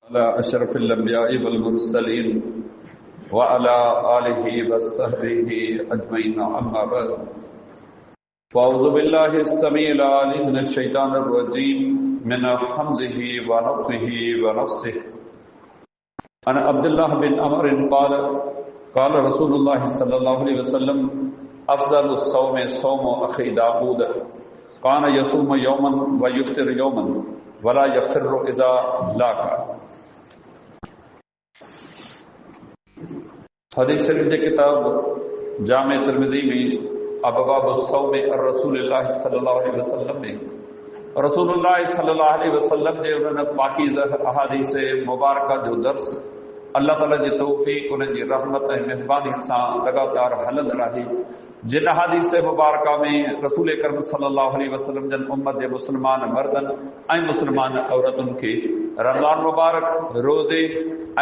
अला अशरफिल अंबिया'i वल मुरसलीन व अला आलिहि व सहबिहि अजमईन अम्मा बाद फ़अऊज़ु बिल्लाहिस समीइल अलीम मिनश शैतानिर रजीम मिन हम्ज़िहि व नफ़्ख़िहि व नफ़्सिहि अन अब्दुल्लाह बिन अमर क़ाल रसूलुल्लाह सल्लल्लाहु अलैहि वसल्लम अफ़ज़लुस सौमि सौमु अख़ी दाऊद कान यसूमु यौमन व युफ़्तिरु यौमन वला यफ़िर्रु इज़ा लाका। हदीस शरीफ की किताब जामे तिरमिज़ी में अबवाबुस सौम रसूलुल्लाह सल्लल्लाहु अलैहि वसल्लम में रसूलुल्लाह सल्लल्लाहु अलैहि वसल्लम जे उन्हनि पाकीज़ अहादीस मुबारका जो दर्स अल्लाह ताला जी तौफ़ीक़ उन्हनि जी रहमत ऐं मेहरबानी सां लगातार हलंदड़ आहे। जिन अहादीस मुबारका में रसूल करम सल्लल्लाहु अलैहि वसल्लम जन उम्मत जे मुस्लमान मर्दन ऐं मुस्लमान औरतुनि खे रमज़ान मुबारक रोज़े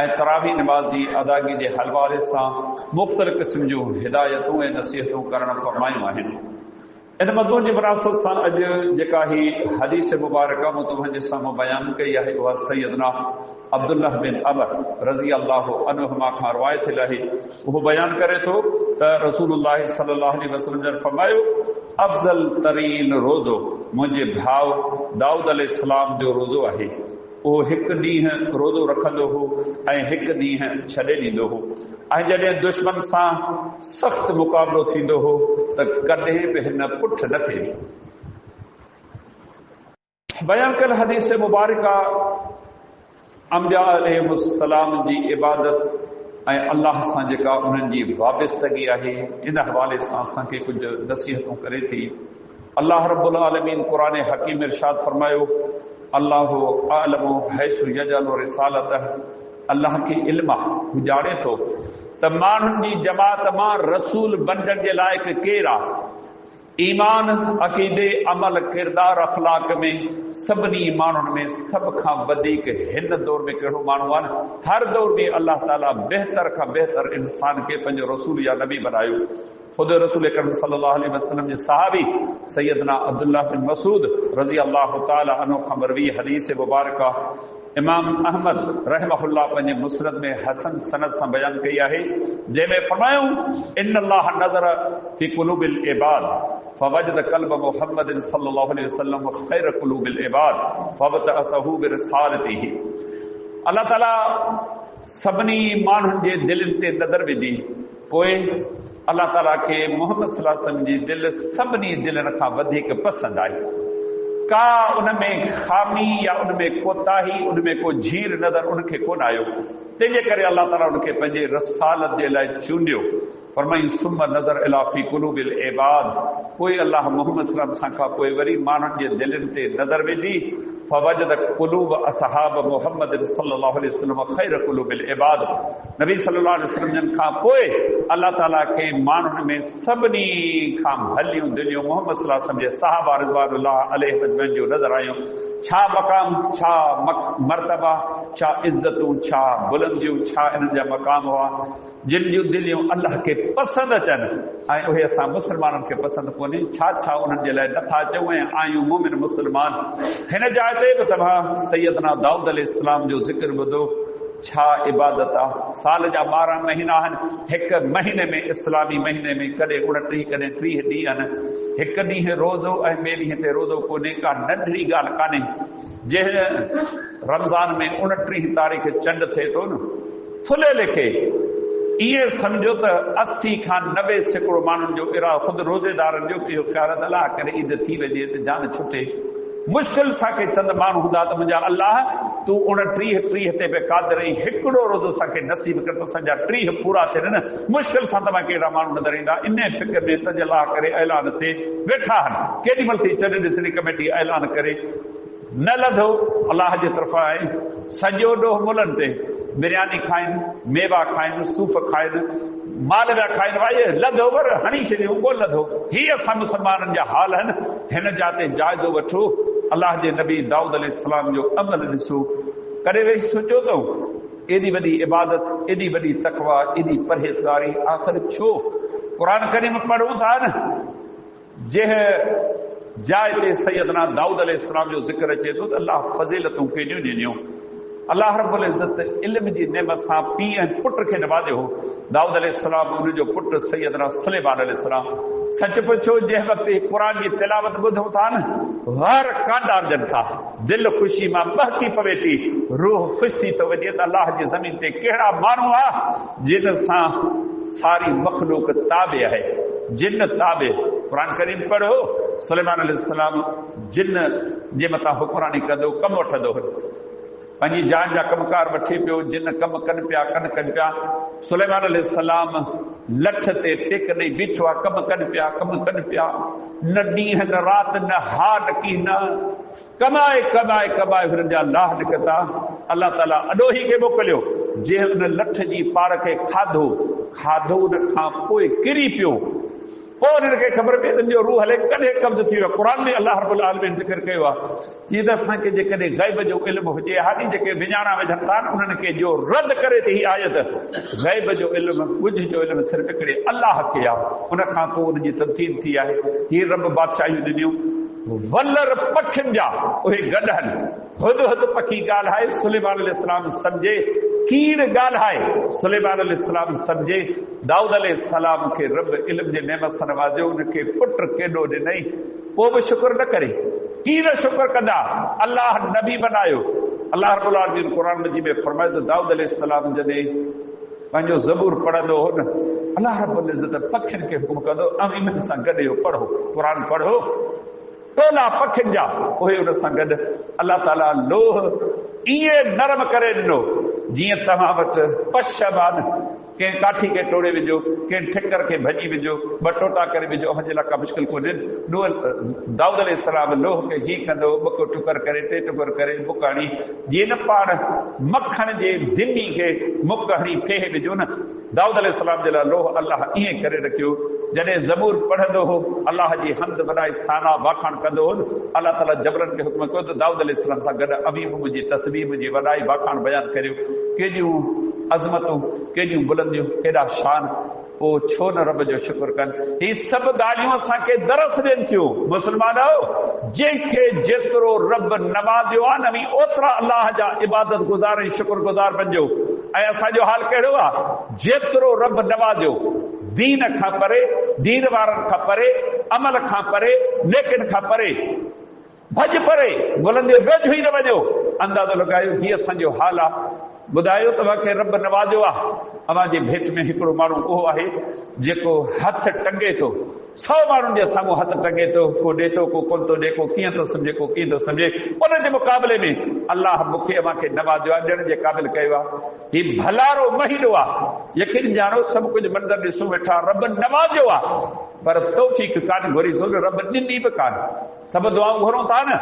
ऐं तरावी नमाज़ जी अदायगी जे हवाले सां मुख़्तलिफ़ क़िस्म जूं हिदायतूं ऐं नसीहतूं करणु फ़रमायूं आहिनि। इन मज़मून जी मुनासिबत सां अॼु जेका ही हदीस मुबारका मूं तव्हांजे साम्हूं बयानु कई आहे उहा सैयदना अब्दुल्लाह बिन अमर रज़ी अल्लाहु अन्हुमा खां रिवायत थियल आहे। उहो बयानु करे थो त रसूलुल्लाह सल्लल्लाहु अलैहि वसल्लम जन फरमायो अफ़ज़ल तरीन रोज़ो मुंहिंजे भाउ दाऊद अलैहिस्सलाम जो रोज़ो आहे। उहो हिकु ॾींहुं रोज़ो रखंदो हो ऐं हिकु ॾींहुं छॾे ॾींदो हो ऐं जॾहिं दुश्मन सां सख़्तु मुक़ाबिलो थींदो हो त कॾहिं बि हिन पुठ न फेरी। बयानु कयल हदीस मुबारका अंबिया अलैहिस्सलाम जी इबादत ऐं अल्लाह सां जेका उन्हनि जी वाबस्तगी आहे इन हवाले सां असांखे कुझु नसीहतूं करे थी। अल्लाह रब्बुल आलमीन क़ुरान हकीम इरशाद फरमायो अल्लाहु आलमु हैसु यजअलु रिसालतह। अल्लाह खे इल्म आहे, हू ॼाणे थो त माण्हुनि जी जमात मां रसूल बणजण जे लाइक़ केरु आहे। ईमान अक़ीदे अमल किरदार अख़लाक में सभिनी माण्हुनि में सभ खां वधीक हिन दौर में कहिड़ो माण्हू आहे न, हर दौर में अल्लाह ताला बहितर खां बहितर इंसान खे पंहिंजो रसूल या नबी बनायो। ख़ुदि रसूल करम सल्लल्लाहु अलैहि वसल्लम जे सहाबी सैयदना अब्दुल्लाह बिन मसूद रज़ी अल्लाहु ताला अन्हु खां मरवी हदीस मुबारका इमाम अहमद रहमहुल्लाह पंहिंजे मुस्नद में हसन सनद सां बयानु कई आहे, जंहिंमें फरमायूं इन्नल्लाह नज़र फी क़ुलूबिल इबाद फवजद क़ल्ब मुहम्मदिन सल्लल्लाहु अलैहि वसल्लम ख़ैर क़ुलूबिल इबाद फबतअसहू बिरिसालतिही। अल्लाह ताला सभिनी माण्हुनि जे दिलनि ते नज़र विधी, पोइ अल्लाह ताला खे मोहम्मद सल्लल्लाहु अलैहि वसल्लम जी दिलि सभिनी दिलनि खां वधीक पसंदि आई। का उनमें खामी या उनमें कोताही उनमें को झीर नज़र उनखे कोन आयो। तंहिंजे करे अल्लाह ताला उनखे पंहिंजे रसालत जे लाइ चूंडियो। फरमाई सुम नज़र इला फी क़ुलूबिल इबाद। पोइ अल्लाह मोहम्मद सल्लल्लाहु अलैहि वसल्लम खां पोइ वरी माण्हुनि जे दिलनि ते नज़र विधी फवजद क़ुलूब असहाब मुहम्मद सल्लल्लाहु अलैहि वसल्लम ख़ैर क़ुलूबिल इबाद। नबी सल्लल्लाहु अलैहि वसल्लम जन खां पोइ अल्लाह ताला खे माण्हुनि में सभिनी खां भलियूं दिलियूं मोहम्मद सल्लल्लाहु अलैहि वसल्लम जे सहाबा रिज़वानुल्लाह अलैहि अजमईन जो नज़र आयूं। छा मक़ाम, छा मर्तबा, छा इज़तूं, छा बुलंदियूं, छा इन्हनि जा मक़ाम हुआ जिन जूं दिलियूं अल्लाह खे पसंदि अचनि ऐं उहे असां मुस्लमाननि खे पसंदि कोन्हे। छा छा उन्हनि जे लाइ नथा चऊं ऐं आहियूं मोमिन मुस्लमान। हिन जाइ ते बि तव्हां सैयदना दाऊद अलैहिस्सलाम जो ज़िक्र ॿुधो। छा इबादत आहे। साल जा 12 महीना आहिनि, हिकु महीने में इस्लामी महीने में कॾहिं 29 कॾहिं 30 ॾींहं आहिनि। हिकु ॾींहुं रोज़ो ऐं ॿिए ॾींहं ते रोज़ो कोन्हे, का नंढड़ी ॻाल्हि कान्हे। जंहिं रमज़ान में 29 तारीख़ चंड थिए थो न, थुले लिखे ईअं सम्झो त 80 खां 90% माण्हुनि जो इरादो ख़ुदि रोज़ेदारनि जो इहो ख़्यालु आहे अलाह करे ईद थी वञे त जान छुटे। मुश्किल सां चंद माण्हू हूंदा त मुंहिंजा अलाह तूं 29-30 ते बि क़ादिर ऐं हिकिड़ो रोज़ो असांखे नसीब कर त असांजा 30 पूरा थियनि न। मुश्किल सां तव्हां कहिड़ा माण्हू नज़र ईंदा। इन फिक्र में तज अलाह करे ऐलान ते वेठा आहिनि। केॾी महिल थी चंड ॾिसणी कमेटी ऐलान करे न लधो अलाह जे तरफ़ां आहे। सॼो ॾोह मुलनि ते बिरयानी खाइनि, मेवा खाइनि, सूफ़ खाइनि, माल पिया खाइनि। भाई लधो पर हणी छॾियो कोन लधो। हीअ असां मुस्लमाननि जा हाल आहिनि। हिन जाते जाइज़ो वठो। अल्लाह जे नबी दाऊद अलैहिस्सलाम जो अमल ॾिसो। कॾहिं वेही सोचियो अथऊं एॾी वॾी इबादत, एॾी वॾी तक़वा, एॾी परहेज़गारी आख़िर छो? क़ुरान करीम पढ़ूं था न, जंहिं जाइ ते सैयदना दाऊद अलैहिस्सलाम जो ज़िक्र अचे थो त अल्लाह फज़ीलतूं केॾियूं ॾिनियूं। अल्लाह रब्बुल इज़्ज़त इल्म जी नेमत सां पीउ ऐं पुट खे नवाज़ियो हो। दाऊद अलैहिस्सलाम उनजो पुटु सैयदना सुलेमान अलैहिस्सलाम। सच पुछो जंहिं वक़्तु क़ुरान जी तिलावत ॿुधूं था न, हर कांडारजनि था, दिलि ख़ुशी मां बहकी पवे थी, रूह ख़ुशि थी थो वञे त अल्लाह जी ज़मीन ते कहिड़ा माण्हू आहे जिन सां सारी मख़लूक ताबे आहे, जिन ताबे। क़ुरान करीम पढ़ो, सुलेमान अलैहिस्सलाम जिन जे मथां हुक्मरानी कंदो, कमु वठंदो हो, पंहिंजी जान जा कमकार वठी पियो, जिन कम कनि पिया कनि पिया। सुलेमान अलैहिस्सलाम लठ ते टेक ॾेई बीठो आहे, कम कनि पिया, न ॾींहं न राति, न हा न की न, कमाए कमाए कमाए हुननि जा लाह निकिता। अल्लाह ताला अॾोही खे मोकिलियो, जंहिं हुन लठ जी पाड़ खे खाधो हुन खां पोइ किरी पियो, पोइ हुननि खे ख़बर पई त रूह हले कॾहिं कब्ज़ थी वियो। क़ुरान में अल्लाह रब्बुल आलमीन ज़िक्र कयो आहे, जीअं त असांखे जेकॾहिं ग़ैब जो इल्मु हुजे, हाली जेके विञाणा विझनि था उन्हनि खे जो रद करे थी हीअ आयत, ग़ैब जो इल्मु, ॻुझ जो इल्मु सिर्फ़ु हिकिड़े अल्लाह खे आहे, उन खां पोइ उनजी तफ़सील थी आहे। हीअ रब बादशाहियूं ॾिनियूं, वलर पखियुनि जा उहे गॾहनि, हुदहुद पखी ॻाल्हाए सुलेमान अलैहिस्सलाम सम्झे, कीड़ ॻाल्हाए सुलेमान अलैहिस्सलाम सम्झे। दाऊद अलैहिस्सलाम खे रब इल्म जे नेमत सां नवाज़ियो, उनखे पुट केॾो ॾिनई, पोइ बि शुक्र न करे, कीड़ शुक्र कंदा, अल्लाह नबी बनायो। अल्लाह रब्बुल आलमीन क़ुरान मजीद में फरमायो त दाऊद अलैहिस्सलाम जॾहिं पंहिंजो ज़बूर पढ़ंदो हो न, अल्लाह रब्बुल इज़्ज़त पखियुनि खे हुकुम कंदो, ऐं इन्हनि सां गॾु इहो पढ़ो, क़ुरान पढ़ो, टोला पखियुनि जा उहे उन सां गॾु। अल्लाह ताला लोह ईअं नरम करे ॾिनो जीअं तव्हां वटि पशबान, कंहिं काठी खे टोड़े विझो, कंहिं ठिकर खे भॼी विझो, ॿ टोटा करे विझो, हुनजे लाइ का मुश्किल कोन्हे। दाऊद अलैहिस्सलाम लोह खे हीअ कंदो, ॿ टुकर करे, टे टुकर करे मुक हणी, जीअं न पाण मखण जे दिमी खे मुक हणी फेहे विझो न, दाऊद अलैहिस्सलाम जे लाइ लोह अल्लाह ईअं करे रखियो। जॾहिं ज़बूर पढ़ंदो हो, अल्लाह जी हंद वॾाई साना वाखाण कंदो हो, अल्लाह ताला जबरनि खे हुकुम कयो त दाऊद अलैहिस्सलाम सां गॾु अमीम मुंहिंजी तस्बीह, मुंहिंजी वॾाई वाखाण बयानु करियो, केॾियूं अज़मतूं, केॾियूं बुलंदियूं, केॾा शान। पोइ छो न रब जो शुक्र कनि। हीअ सभु ॻाल्हियूं असांखे दरस ॾियनि थियूं। मुस्लमानो, जंहिंखे जेतिरो रब नवाज़ियो आहे न, ओतिरा अल्लाह जा इबादत गुज़ार ऐं शुक्र गुज़ार बणिजो। ऐं असांजो हाल कहिड़ो आहे, जेतिरो रब नवाज़ियो, दीन खां परे, दीन वारनि खां परे, अमल खां परे, नेकिन खां परे, भॼ परे, बुलंदे वेझो ई न वञो, अंदाज़ो लॻायो हीअ असांजो हाल आहे। ॿुधायो तव्हांखे रब नवाज़ियो आहे। अव्हांजे भेट में हिकिड़ो माण्हू उहो आहे जेको हथ टंगे थो, 100 माण्हुनि जे साम्हूं हथ टंगे थो, को ॾे थो, को कोन थो ॾे, को कीअं थो सम्झे, को कीअं थो सम्झे। उनजे मुक़ाबले में अल्लाह मूंखे अव्हांखे नवाज़ियो आहे, ॾियण जे क़ाबिल कयो आहे। हीउ भलारो महीनो आहे, यकीन ॼाणो सभु कुझु मंदर ॾिसूं वेठा, रब नवाज़ियो आहे, पर तौफ़ीक़ कान घुरीसूं, रब ॾिनी बि कान। सभु दुआऊं घुरूं था न,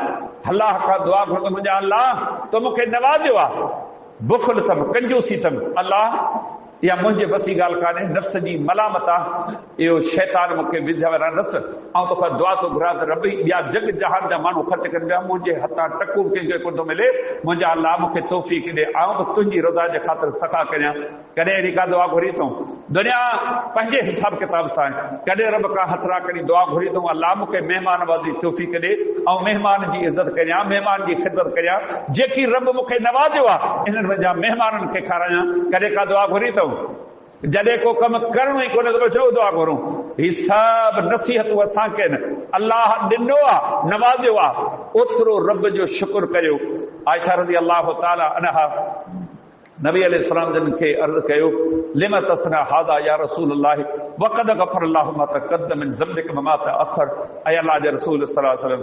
अल्लाह खां दुआ घुरो, मुंहिंजा अल्लाह तो मूंखे नवाज़ियो आहे, बुखल अथमि, कंजूसी अथमि, अल्लाह इहा मुंहिंजे बसी ॻाल्हि कान्हे, नफ़्स जी मलामत आहे, इहो शैतान मूंखे विझाए रहंदसि। ऐं तोखां दुआ थो घुरां त रब ॿिया जग जहान जा माण्हू ख़र्च कनि पिया, मुंहिंजे हथां टकू कंहिंखे कोन थो मिले, मुंहिंजा अल्लाह मूंखे तौफ़ीक़ ॾे, आउं बि तुंहिंजी रज़ा जे ख़ातिर सख़ा करियां। कॾहिं अहिड़ी का दुआ घुरी अथऊं? दुनिया पंहिंजे हिसाब किताब सां आहे। कॾहिं रब खां हथरा करी दुआ घुरी अथऊं, अल्लाह मूंखे महिमान नवाज़ी तौफ़ीक़ ॾे, ऐं महिमान जी इज़त करियां, महिमान जी ख़िदमत करियां, जेकी रब मूंखे नवाज़ियो आहे इन्हनि वञा महिमाननि खे खारायां। कॾहिं का दुआ घुरी अथऊं? जॾहिं को कमु करणो ई कोन्हे त छो दुआ घुरूं? हीअ सभु नसीहतूं असांखे अल्लाह ॾिनो आहे, नवाज़ियो आहे, ओतिरो रब जो शुक्र करियो। आयशा रज़ी अल्लाह ताला अन्हा नबी अलैहिस्सलाम जन खे अर्ज़ कयो, लिम तस्ना हादा या रसूल अल्लाह वक़द गफ़र अल्लाहु मा तक़द्दम मिन ज़म्बिक व मा तअख़र। ऐं अल्लाह जे रसूल सल्लल्लाहु अलैहि वसल्लम,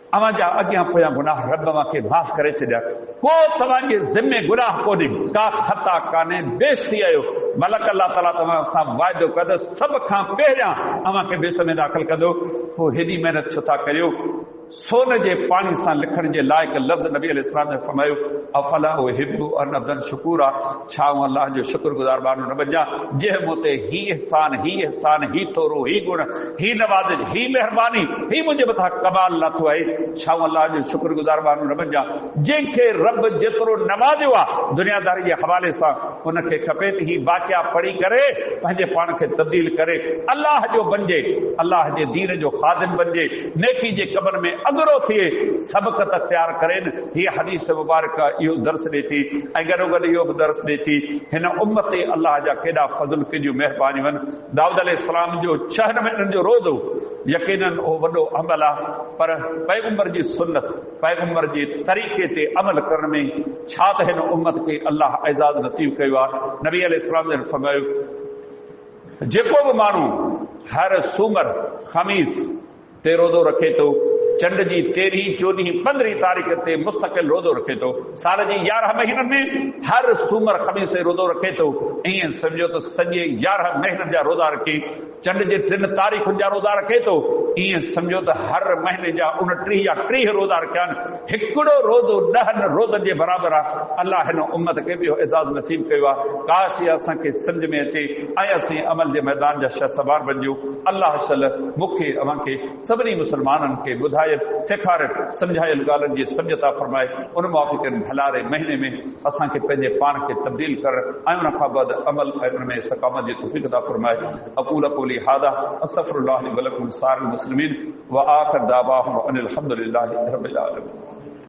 अव्हां जा अॻियां पोयां गुनाह रब मूंखे माफ़ करे छॾिया, को तव्हांजे ज़िमे गुनाह कोन्हे, का ख़ता कान्हे, बेश थी आयो। मलक अल्लाह ताला तव्हां सां वाइदो कंदो, सभ खां पहिरियां अव्हांखे बेश में दाख़िल कंदो। पोइ हेॾी महिनत छो था करियो? सोन जे पाणी सां लिखण जे लाइक़ लफ़्ज़ नबी अलैहिस्सलाम ने फरमायो, अफला उहिब्बु अन अब्दन शकूरा, छा अल्लाह जो शुक्रगुज़ार माण्हू न बणिजां, जंहिं मूं ते ही एहसान, ही थोरो, ही गुण, ही नवाज़िश, ही महिरबानी, ही मुंहिंजे मथां कमाल लाथो आहे, छा अल्लाह जो शुक्रगुज़ार माण्हू न बणिजां। जंहिंखे रब जेतिरो नवाज़ियो आहे दुनियादारी जे हवाले सां, उनखे खपे त ही वाक़िया पढ़ी करे पंहिंजे पाण खे तब्दील करे अल्लाह जो बणिजे, अल्लाह जे दीन जो ख़ादिम बणिजे, नेकी जे कमनि में अगरो थिए सबक़त अख्तियार करेनि। हीअ हदीस मुबारक इहो दर्स ॾिए थी ऐं गॾो गॾु इहो बि दर्स ॾिए थी हिन उम्मत ते अलाह जा केॾा फज़ल केॾियूं महिरबानियूं आहिनि। दाऊद अलैहिस्सलाम जो 6 महीननि जो रोज़ो यकीनन उहो वॾो अमल आहे, पर पैगंबर जी सुन्नत पैगंबर जे तरीक़े ते अमल करण में छा त हिन उम्मत खे अलाह एज़ाज़ नसीब कयो आहे। नबी अलैहिस्सलाम जन फरमायो जेको बि माण्हू हर सूमर ख़मीस ते रोज़ो रखे थो, चंड जी 13, 14, 15 तारीख़ ते मुस्तक़िल रोज़ो रखे थो, साल जी 11 महीननि में हर सूमर ख़मीस ते रोज़ो रखे थो, ईअं सम्झो त सॼे 11 महीननि जा रोज़ा रखे, चंड जे 3 तारीख़ुनि जा रोज़ा रखे थो, ईअं सम्झो त हर महीने जा 29 या 30 रोज़ा रखिया आहिनि। हिकिड़ो रोज़ो 10 रोज़नि जे बराबरि आहे। अलाह हिन उम्मत खे बि एज़ाज़ नसीब कयो आहे। काश इहा असांखे सम्झ में अचे ऐं असीं अमल जे मैदान जा शहसवार बणिजूं। अलाह सल मूंखे अव्हांखे सभिनी मुस्लमाननि खे ॿुधाए सेखारियल सम्झायल ॻाल्हियुनि जी सम्झता फरमाए, उन मुआफ़िक़ भलारे महीने में असांखे पंहिंजे पाण खे तब्दील करणु ऐं उन खां बाद अमल ऐं उन में इस्तक़ामत जी तौफ़ीक़ अता फरमाए। अक़ूल क़ौली हादा अस्तग़फ़िरुल्लाह ली व लकुम सारिल मुस्लिमीन व आख़िर दावाहुम अनिल हम्दुलिल्लाहि रब्बिल आलमीन।